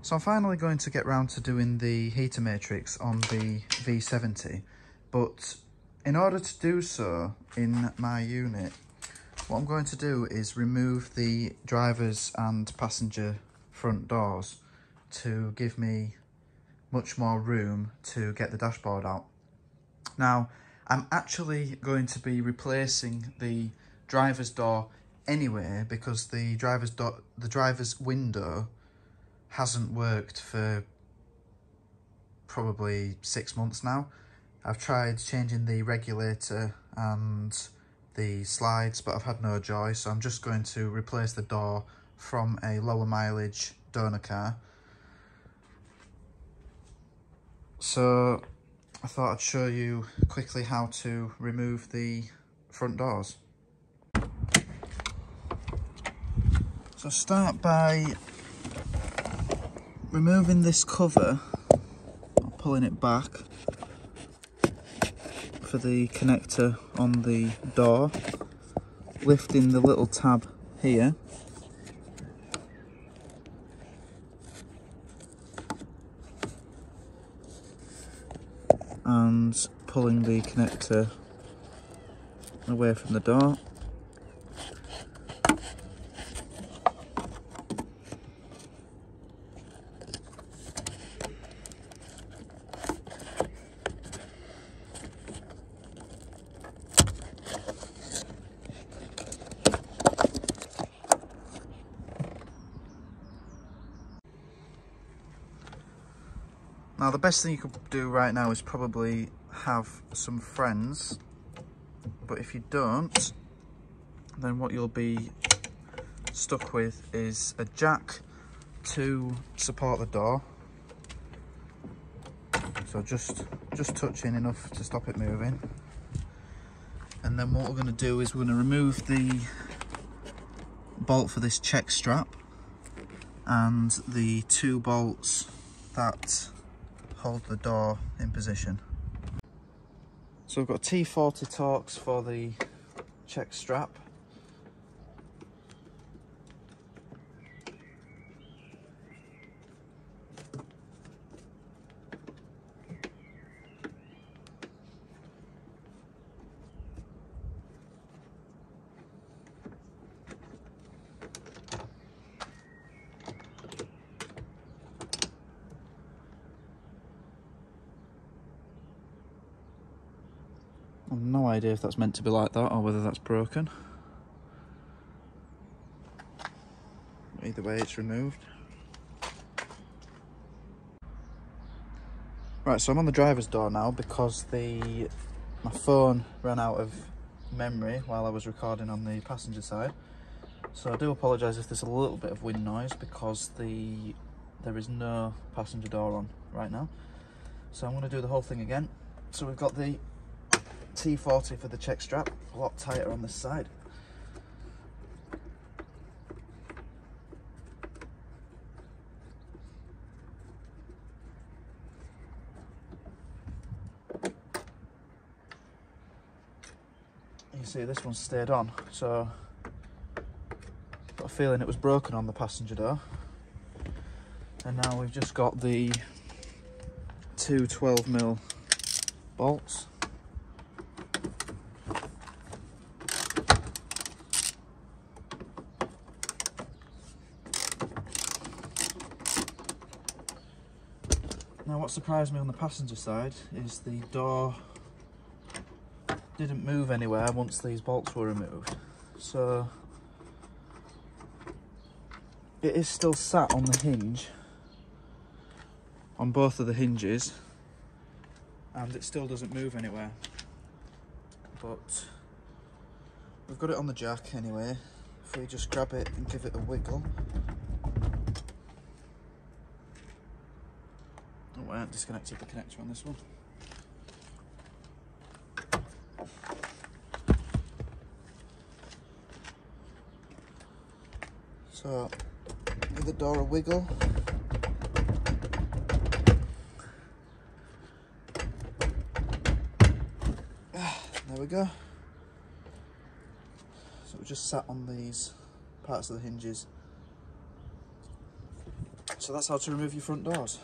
So I'm finally going to get round to doing the heater matrix on the V70, but in order to do so in my unit, what I'm going to do is remove the driver's and passenger front doors to give me much more room to get the dashboard out. Now, I'm actually going to be replacing the driver's door anyway, because the driver's window hasn't worked for probably 6 months now. I've tried changing the regulator and the slides, but I've had no joy, so I'm just going to replace the door from a lower mileage donor car. So I thought I'd show you quickly how to remove the front doors. So start by removing this cover, pulling it back for the connector on the door, lifting the little tab here, and pulling the connector away from the door. Now the best thing you could do right now is probably have some friends, but if you don't, then what you'll be stuck with is a jack to support the door. So just touching enough to stop it moving. And then what we're going to do is we're going to remove the bolt for this check strap and the 2 bolts that hold the door in position. So we've got T40 Torx for the check strap. I've no idea if that's meant to be like that or whether that's broken. Either way, it's removed. Right, so I'm on the driver's door now because my phone ran out of memory while I was recording on the passenger side. So I do apologise if there's a little bit of wind noise because there is no passenger door on right now. So I'm going to do the whole thing again. So we've got the T40 for the check strap, a lot tighter on this side. You see this one stayed on, so I've got a feeling it was broken on the passenger door. And now we've just got the 2 12mm bolts. Now what surprised me on the passenger side is the door didn't move anywhere once these bolts were removed. So it is still sat on the hinge, on both of the hinges, and it still doesn't move anywhere. But we've got it on the jack anyway. If we just grab it and give it a wiggle. Oh, I haven't disconnected the connector on this one. So, give the door a wiggle. There we go. So we just sat on these parts of the hinges So that's how to remove your front doors.